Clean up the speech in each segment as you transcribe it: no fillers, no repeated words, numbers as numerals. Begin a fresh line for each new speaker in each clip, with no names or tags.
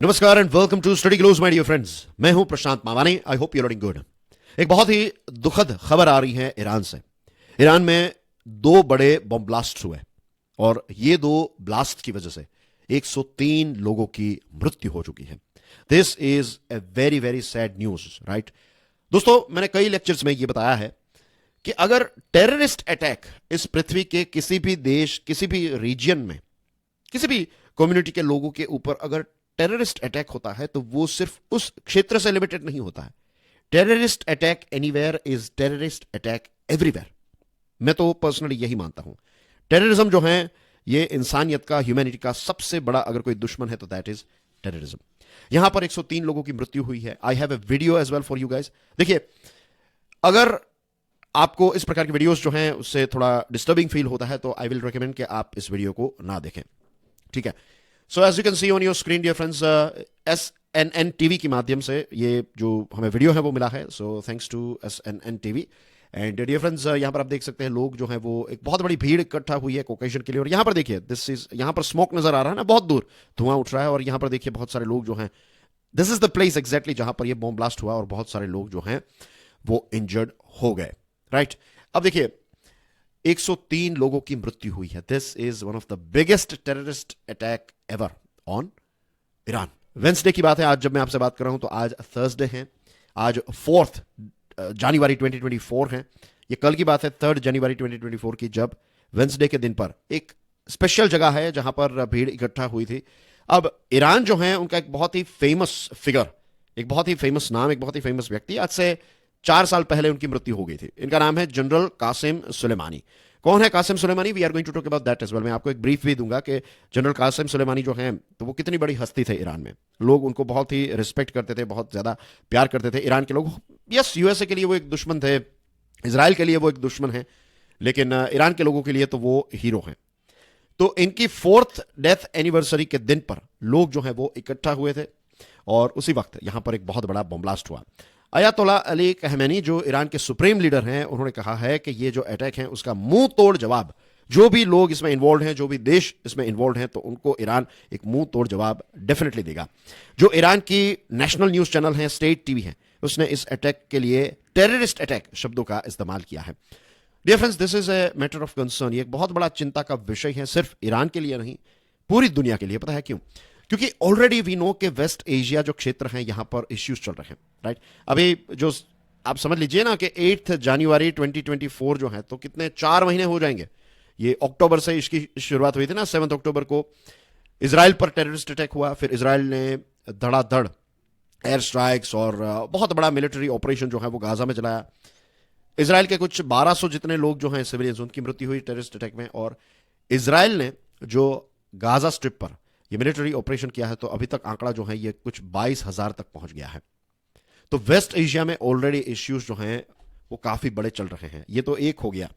नमस्कार and welcome to study glows my dear friends. मैं हूं Prashant Mavani. I hope you are doing good. एक बहुत ही दुखद खबर आ रही है ईरान से। ईरान में दो बड़े बम ब्लास्ट हुए और ये दो ब्लास्ट की वजह से 103 लोगों की मृत्यु हो चुकी है। This is a very very sad news, right दोस्तों। मैंने कई लेक्चर्स में ये बताया है कि अगर टेररिस्ट अटैक इस पृथ्वी के किसी भी देश, किसी भी रीजन में, किसी भी कम्युनिटी के लोगों के ऊपर अगर टेररिस्ट अटैक होता है तो वो सिर्फ उस क्षेत्र से लिमिटेड नहीं होता है। Terrorist attack anywhere is terrorist attack everywhere. मैं तो पर्सनली यही मानता हूं। टेररिज्म जो है ये इंसानियत का, ह्यूमैनिटी का सबसे बड़ा अगर कोई दुश्मन है तो दैट इज टेररिज्म। यहां पर 103 लोगों की मृत्यु हुई है। I have a video as well for you guys. देखिए, अगर आपको इस प्रकार की वीडियोस जो हैं उससे थोड़ा डिस्टर्बिंग फील होता है तो आई विल रिकमेंड कि आप इस वीडियो को ना देखें, ठीक है। So as you can see on your screen dear friends, SNN TV के माध्यम से ये जो हमें वीडियो है वो मिला है। So thanks to SNN TV. And dear friends, यहाँ पर आप देख सकते हैं लोग जो हैं वो एक बहुत बड़ी भीड़ इकट्ठा हुई है ओकेजन के लिए। और यहाँ पर देखिए, दिस इज, यहाँ पर स्मोक नजर आ रहा है ना, बहुत दूर धुआं उठ रहा है। और यहाँ पर देखिए बहुत सारे लोग जो हैं, this is the place exactly जहां पर ये बॉम्ब ब्लास्ट हुआ और बहुत सारे लोग जो हैं वो इंजर्ड हो गए, राइट। अब देखिए 103 लोगों की मृत्यु हुई है। This is one of the biggest terrorist attack ever on Iran. Wednesday की बात है आज जब मैं आपसे बात कर रहा हूं, तो आज थर्सडे है, आज 4 जनवरी 2024 है। ये कल की बात है 3 जनवरी 2024 की, जब वेंसडे के दिन पर एक स्पेशल जगह है जहां पर भीड़ इकट्ठा हुई थी। अब ईरान जो है उनका एक बहुत ही फेमस फिगर, एक बहुत ही फेमस नाम, एक बहुत ही फेमस व्यक्ति, आज से 4 साल पहले उनकी मृत्यु हो गई थी। इनका नाम है जनरल कासिम सुलेमानी। कौन है Qasem Soleimani? We are going to talk about that as well. मैं आपको एक ब्रीफ भी दूंगा कि जनरल कासिम सुलेमानी जो हैं तो वो कितनी बड़ी हस्ती थे ईरान में। लोग उनको बहुत ही रिस्पेक्ट करते थे, बहुत ज्यादा प्यार करते थे ईरान के लोग। यस, यूएसए के लिए वो एक दुश्मन थे, इसराइल के लिए वो एक दुश्मन है, लेकिन ईरान के लोगों के लिए तो वो हीरो हैं। तो इनकी 4th डेथ एनिवर्सरी के दिन पर लोग जो हैं वो इकट्ठा हुए थे और उसी वक्त यहां पर एक बहुत बड़ा बम ब्लास्ट हुआ। अयातोल्ला अली खमेनी जो ईरान के सुप्रीम लीडर हैं, उन्होंने कहा है कि ये जो अटैक है उसका मुंह तोड़ जवाब, जो भी लोग इसमें इन्वॉल्व हैं, जो भी देश इसमें इन्वॉल्व हैं, तो उनको ईरान एक मुंह तोड़ जवाब डेफिनेटली देगा। जो ईरान की नेशनल न्यूज चैनल है, स्टेट टीवी है, उसने इस अटैक के लिए टेररिस्ट अटैक शब्दों का इस्तेमाल किया है। Dear friends, this is a matter of concern. ये एक बहुत बड़ा चिंता का विषय है, सिर्फ ईरान के लिए नहीं, पूरी दुनिया के लिए। पता है क्यों? क्योंकि ऑलरेडी वी नो कि वेस्ट एशिया जो क्षेत्र है यहां पर इश्यूज चल रहे हैं, राइट। अभी जो आप समझ लीजिए ना कि 8 जनवरी 2024 जो है, तो कितने 4 महीने हो जाएंगे। ये अक्टूबर से इसकी शुरुआत हुई थी ना। 7 अक्टूबर को इसराइल पर टेररिस्ट अटैक हुआ, फिर इसराइल ने धड़ाधड़ एयर स्ट्राइक्स और बहुत बड़ा मिलिट्री ऑपरेशन जो है वो गाजा में चलाया। इसराइल के कुछ 1200 जितने लोग जो हैं सिविलियंस, उनकी मृत्यु हुई टेररिस्ट अटैक में। और इसराइल ने जो गाजा स्ट्रिप पर ये मिलिट्री ऑपरेशन किया है, तो अभी तक आंकड़ा जो है ये कुछ 22,000 तक पहुंच गया है। तो वेस्ट एशिया में ऑलरेडी इश्यूज जो हैं वो काफी बड़े चल रहे हैं। ये तो एक हो गया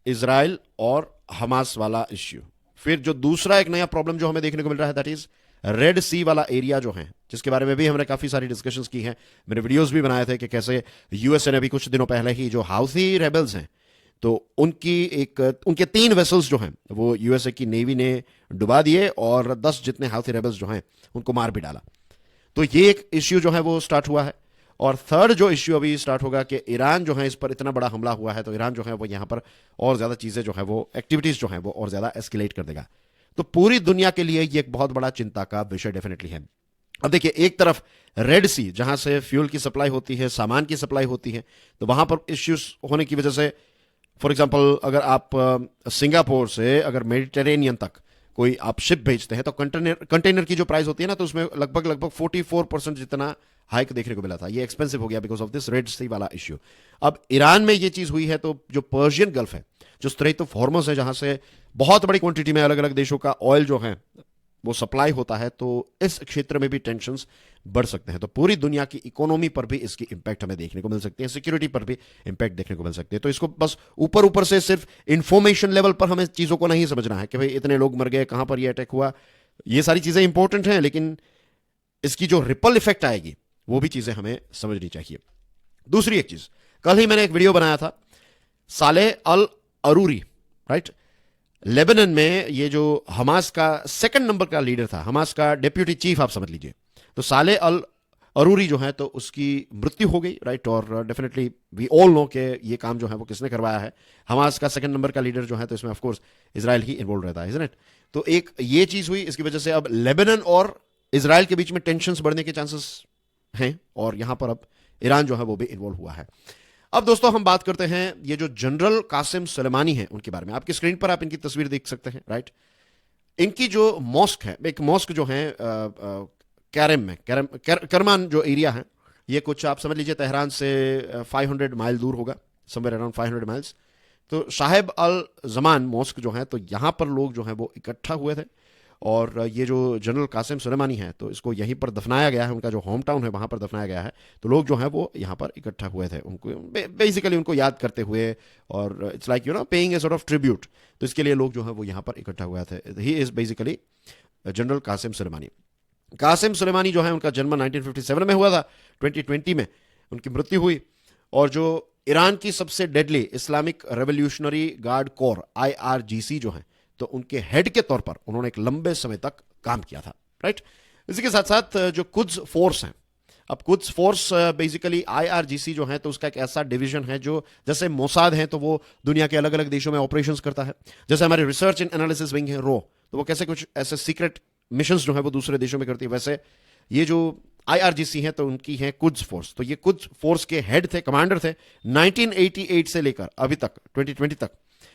इसराइल और हमास वाला इश्यू। फिर जो दूसरा एक नया प्रॉब्लम जो हमें देखने को मिल रहा है, दैट इज रेड सी वाला एरिया जो है, जिसके बारे में भी हमने काफी सारी डिस्कशंस की हैं। मैंने वीडियोस भी बनाए थे कि कैसे यूएसए ने भी कुछ दिनों पहले ही जो हाउथी रेबल्स हैं, तो उनके 3 वेसल्स जो हैं वो यूएसए की नेवी ने डुबा दिए और 10 जितने हाउथी रेबल्स जो हैं उनको मार भी डाला। तो ये एक इश्यू जो है वो स्टार्ट हुआ है। और थर्ड जो इश्यू अभी स्टार्ट होगा कि ईरान जो है इस पर इतना बड़ा हमला हुआ है, तो ईरान जो है वो यहां पर और ज्यादा चीजें जो है वो एक्टिविटीज जो है वो और ज्यादा एस्केलेट कर देगा। तो पूरी दुनिया के लिए ये एक बहुत बड़ा चिंता का विषय डेफिनेटली है। अब देखिए, एक तरफ रेड सी जहां से फ्यूल की सप्लाई होती है, सामान की सप्लाई होती है, तो वहां पर इश्यूज होने की वजह से, फॉर एग्जाम्पल अगर आप सिंगापुर से अगर मेडिटेरेनियन तक कोई आप शिप भेजते हैं, तो कंटेनर की जो प्राइस होती है ना, तो उसमें लगभग 44% जितना हाइक देखने को मिला था। ये एक्सपेंसिव हो गया बिकॉज ऑफ दिस रेड सी वाला इश्यू। अब ईरान में ये चीज हुई है, तो जो पर्शियन गल्फ है, जो स्ट्रेट ऑफ हॉर्मस है, जहां से बहुत बड़ी क्वांटिटी में अलग अलग देशों का ऑयल जो है वो सप्लाई होता है, तो इस क्षेत्र में भी टेंशंस बढ़ सकते हैं। तो पूरी दुनिया की इकोनॉमी पर भी इसकी इंपैक्ट हमें देखने को मिल सकती है, सिक्योरिटी पर भी इंपैक्ट देखने को मिल सकती है। तो इसको बस ऊपर ऊपर से सिर्फ इंफॉर्मेशन लेवल पर हमें चीजों को नहीं समझना है कि भाई इतने लोग मर गए, कहां पर ये अटैक हुआ। ये सारी चीजें इंपॉर्टेंट हैं, लेकिन इसकी जो रिपल इफेक्ट आएगी वो भी चीजें हमें समझनी चाहिए। दूसरी एक चीज, कल ही मैंने एक वीडियो बनाया था, सालेह अल अरूरी, राइट। लेबनान में ये जो हमास का सेकंड नंबर का लीडर था, हमास का डेप्यूटी चीफ आप समझ लीजिए, तो साले अल अरूरी जो है तो उसकी मृत्यु हो गई, राइट। और डेफिनेटली वी ऑल नो कि ये काम जो है वो किसने करवाया है। हमास का सेकंड नंबर का लीडर जो है तो इसमें ऑफकोर्स इसराइल ही इन्वॉल्व रहता है, इजंट इट। तो एक ये चीज हुई, इसकी वजह से अब लेबनान और इसराइल के बीच में टेंशंस बढ़ने के चांसेस हैं, और यहां पर अब ईरान जो है वो भी इन्वॉल्व हुआ है। अब दोस्तों हम बात करते हैं ये जो जनरल कासिम सुलेमानी है उनके बारे में। आपकी स्क्रीन पर आप इनकी तस्वीर देख सकते हैं, राइट। इनकी जो मॉस्क है, एक मॉस्क जो है कैरम में, करमान जो एरिया है, ये कुछ आप समझ लीजिए तेहरान से 500 माइल दूर होगा, समवेयर अराउंड 500 माइल्स। तो साहिब अल जमान मॉस्क जो है तो यहां पर लोग जो है वो इकट्ठा हुए थे, और ये जो जनरल कासिम सुलेमानी है तो इसको यहीं पर दफनाया गया है, उनका जो होम टाउन है वहां पर दफनाया गया है। तो लोग जो है वो यहाँ पर इकट्ठा हुए थे उनको बेसिकली उनको याद करते हुए, और it's like paying a sort of tribute. तो इसके लिए लोग जो है वो यहाँ पर इकट्ठा हुए थे। He is basically general Qasem Soleimani. Qasem Soleimani जो है उनका जन्म 1957 में हुआ था, 2020 में उनकी मृत्यु हुई। और जो ईरान की सबसे deadly Islamic revolutionary guard core IRGC जो है तो उनके हेड के तौर पर उन्होंने एक लंबे समय तक काम किया था, राइट। इसी के साथ साथ जो कुद्स फोर्स हैं, अब कुद्स फोर्स बेसिकली IRGC जो है तो उसका एक ऐसा डिवीजन है जो जैसे मोसाद है तो वो दुनिया के अलग अलग देशों में ऑपरेशंस करता है, जैसे हमारे रिसर्च एंड एनालिसिस विंग है रो, तो वो कैसे कुछ ऐसे सीक्रेट मिशंस जो है वो दूसरे देशों में करती है, वैसे ये जो IRGC है तो उनकी है कुद्स फोर्स। तो ये कुद्स फोर्स के हेड थे, कमांडर थे 1988 से लेकर अभी तक 2020 तक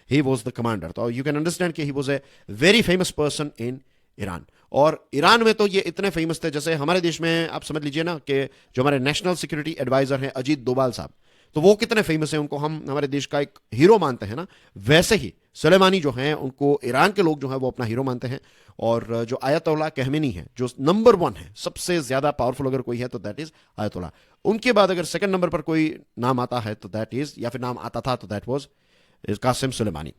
ही वॉज द कमांडर। तो यू कैन अंडरस्टैंड कि he was a very famous person in Iran. और ईरान में तो ये इतने फेमस थे, जैसे हमारे देश में आप समझ लीजिए ना कि जो हमारे नेशनल सिक्योरिटी एडवाइजर हैं अजीत डोभाल साहब, तो वो कितने फेमस हैं, उनको हम हमारे देश का एक हीरो मानते हैं ना, वैसे ही सुलेमानी जो हैं उनको ईरान के लोग जो हैं वो अपना हीरो मानते हैं। और जो आयतुल्लाह कहमेनी है जो नंबर 1 है, सबसे ज्यादा पावरफुल अगर कोई है तो दैट इज आयतुल्लाह। उनके बाद अगर सेकंड नंबर पर कोई नाम आता है तो दैट इज, या फिर नाम आता था तो that was Qasem Soleimani.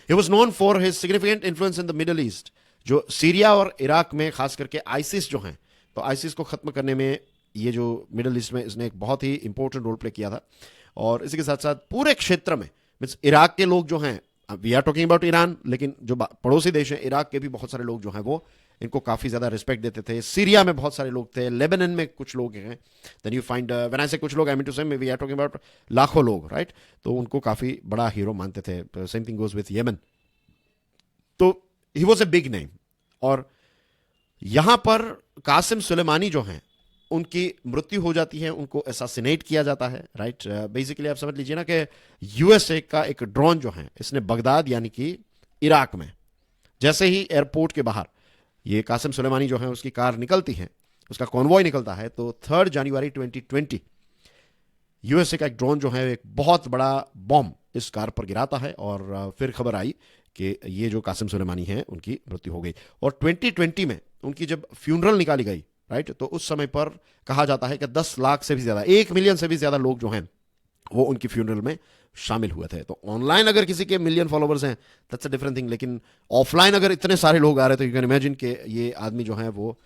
He was known for his significant influence in the middle east, जो सीरिया और इराक में खास करके आइसिस जो हैं, तो आइसिस को खत्म करने में ये जो मिडल ईस्ट में इसने एक बहुत ही इंपॉर्टेंट रोल प्ले किया था। और इसी के साथ साथ पूरे क्षेत्र में मीन्स इराक के लोग जो हैं, we are talking about Iran, लेकिन जो पड़ोसी देश हैं इराक के भी बहुत सारे लोग जो हैं वो इनको काफी ज्यादा रिस्पेक्ट देते थे। सीरिया में बहुत सारे लोग थे, लेबनान में कुछ लोग हैं, then you find when I say कुछ लोग, I mean to say we are talking about लाखों लोग, राइट। तो उनको काफी बड़ा हीरो मानते थे। सेम थिंग गोज विथ येमन। तो he was a big name. और यहां पर कासिम सुलेमानी जो हैं उनकी मृत्यु हो जाती है, उनको असैसिनेट किया जाता है, राइट। बेसिकली आप समझ लीजिए ना कि USA का एक ड्रोन जो है इसने बगदाद यानी कि इराक में जैसे ही एयरपोर्ट के बाहर ये कासिम सुलेमानी जो है उसकी कार निकलती है, उसका कॉन्वॉय निकलता है, तो 3 जनवरी 2020 USA का एक ड्रोन जो है एक बहुत बड़ा बॉम्ब इस कार पर गिराता है, और फिर खबर आई कि ये जो कासिम सुलेमानी है उनकी मृत्यु हो गई। और 2020 में उनकी जब फ्यूनरल निकाली गई, राइट, तो उस समय पर कहा जाता है कि 10 लाख से भी ज्यादा, 1 मिलियन से भी ज्यादा लोग जो हैं वो उनकी फ्यूनरल में शामिल हुए थे। तो ऑनलाइन अगर किसी के मिलियन फॉलोवर्स हैं दैट्स अ डिफरेंट थिंग, लेकिन ऑफलाइन अगर इतने सारे लोग आ रहे तो यू कैन इमेजिन कि ये आदमी जो है वो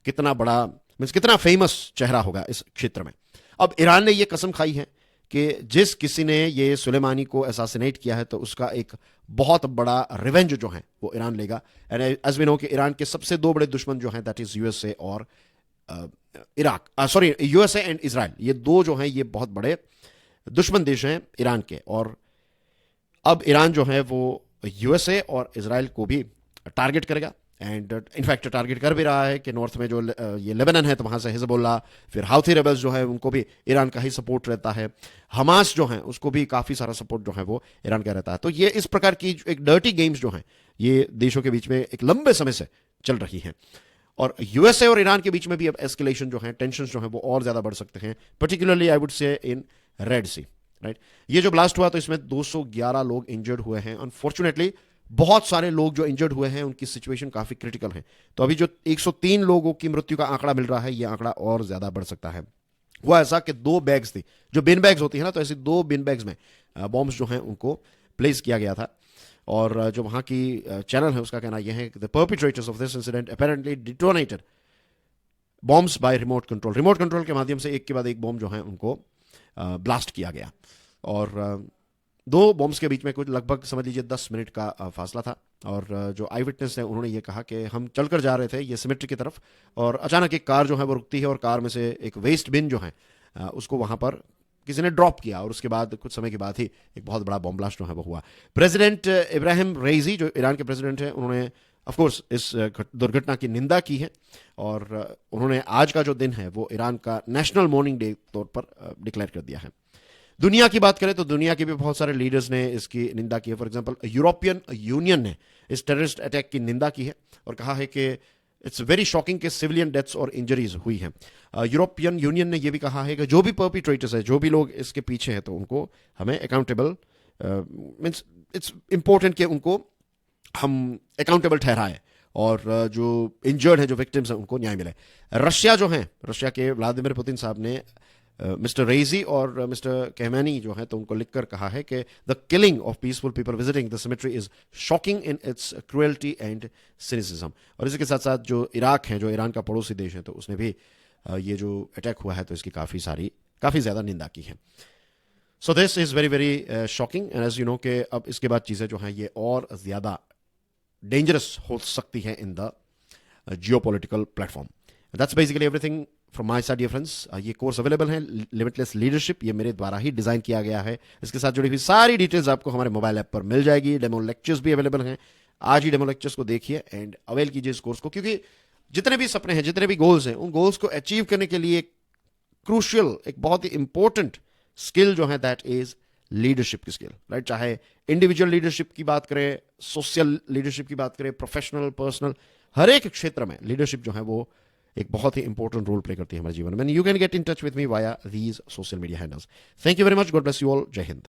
कितना बड़ा मीन्स कितना फेमस चेहरा होगा इस क्षेत्र में। अब ईरान ने ये कसम खाई है कि जिस किसी ने ये सुलेमानी को असैसिनेट किया है तो उसका एक बहुत बड़ा रिवेंज जो है वो ईरान लेगा। एंड एज वी नो कि ईरान के सबसे 2 बड़े दुश्मन जो हैं दैट इज USA और Iraq, sorry USA and Israel, ये 2 जो हैं ये बहुत बड़े दुश्मन देश हैं ईरान के। और अब ईरान जो है वो USA और इजराइल को भी टारगेट करेगा, एंड इनफैक्ट टारगेट कर भी रहा है कि नॉर्थ में जो ये लेबनान है तो वहां से हिजबुल्लाह, फिर हाउथी रेबल्स जो है उनको भी ईरान का ही सपोर्ट रहता है, हमास जो है उसको भी काफी सारा सपोर्ट जो है वो ईरान का रहता है। तो ये इस प्रकार की एक डर्टी गेम्स जो है ये देशों के बीच में एक लंबे समय से चल रही है। और USA और ईरान के बीच में भी अब एस्केलेशन जो है, टेंशन जो है वो और ज्यादा बढ़ सकते हैं, particularly I would say in red C, right. ये जो ब्लास्ट हुआ तो इसमें 211 लोग इंजर्ड हुए हैं। अनफॉर्चुनेटली बहुत सारे लोग जो इंजर्ड हुए हैं उनकी सिचुएशन काफी क्रिटिकल है। तो अभी जो 103 लोगों की मृत्यु का आंकड़ा मिल रहा है ये आंकड़ा और ज्यादा बढ़ सकता है। हुआ ऐसा कि 2 बैग्स थी, जो बिन बैग्स होती है ना, तो ऐसी 2 बिन बैग्स में बॉम्ब्स जो हैं उनको प्लेस किया गया था। और जो वहां की चैनल है उसका कहना यह है कि the perpetrators of this incident apparently detonated bombs by remote control. Remote control के माध्यम से एक के बाद एक बॉम्ब जो है उनको ब्लास्ट किया गया। और दो बॉम्ब्स के बीच में कुछ लगभग समझ लीजिए 10 मिनट का फासला था। और जो आई विटनेस है उन्होंने ये कहा कि हम चलकर जा रहे थे ये सिमेट्री की तरफ, और अचानक एक कार जो है वो रुकती है और कार में से एक वेस्ट बिन जो है उसको वहां पर किसी ने ड्रॉप किया, और उसके बाद कुछ समय के बाद ही एक बहुत बड़ा बॉम्ब ब्लास्ट जो है वो हुआ। प्रेसिडेंट इब्राहिम रेजी जो ईरान के प्रेसिडेंट हैं उन्होंने ऑफ कोर्स इस दुर्घटना की निंदा की है, और उन्होंने आज का जो दिन है वो ईरान का नेशनल मॉर्निंग डे तौर पर डिक्लेयर कर दिया है। दुनिया की बात करें तो दुनिया के भी बहुत सारे लीडर्स ने इसकी निंदा की है। फॉर एग्जांपल यूरोपियन यूनियन ने इस टेररिस्ट अटैक की निंदा की है और कहा है कि इट्स वेरी शॉकिंग कि सिविलियन डेथ्स और इंजरीज हुई हैं। यूरोपियन यूनियन ने यह भी कहा है कि जो भी पर्पिट्रेटर्स है, जो भी लोग इसके पीछे हैं, तो उनको हमें अकाउंटेबल मीन्स इट्स इंपॉर्टेंट कि उनको हम अकाउंटेबल ठहराएं, और जो इंजर्ड है, जो विक्टिम्स हैं, उनको न्याय मिले। रशिया जो है, रशिया के व्लादिमीर पुतिन साहब ने मिस्टर रेजी और मिस्टर कहमानी जो है तो उनको लिखकर कहा है कि the killing of peaceful people visiting the symmetry is shocking in its cruelty and cynicism. और इसी के साथ साथ जो इराक है, जो ईरान का पड़ोसी देश है, तो उसने भी ये जो अटैक हुआ है तो इसकी काफ़ी ज़्यादा निंदा की है। So this is very very shocking, and as you know कि अब इसके बाद चीज़ें जो हैं ये और ज़्यादा डेंजरस हो सकती हैं in the geopolitical platform. That's basically everything from my side dear friends. ये कोर्स अवेलेबल है लिमिटलेस लीडरशिप, ये मेरे द्वारा ही डिज़ाइन किया गया है। इसके साथ जुड़ी हुई सारी डिटेल्स आपको हमारे मोबाइल ऐप पर मिल जाएगी। डेमो लेक्चर्स भी अवेलेबल हैं। आज ही डेमो लेक्चर्स को देखिए एंड अवेल कीजिए इस कोर्स को, क्योंकि जितने भी सपने हैं, जितने भी गोल्स हैं, उन गोल्स को अचीव करने के लिए क्रूशियल, एक बहुत ही इंपॉर्टेंट स्किल जो है दैट इज लीडरशिप की स्किल, राइट। चाहे इंडिविजुअल लीडरशिप की बात करें, सोशल लीडरशिप की बात करें, प्रोफेशनल, पर्सनल, हर एक क्षेत्र में लीडरशिप जो है वो एक बहुत ही इंपॉर्टेंट रोल प्ले करती है हमारे जीवन में। You can get in touch with me via these social media handles. Thank you very much. God bless you all. जय हिंद।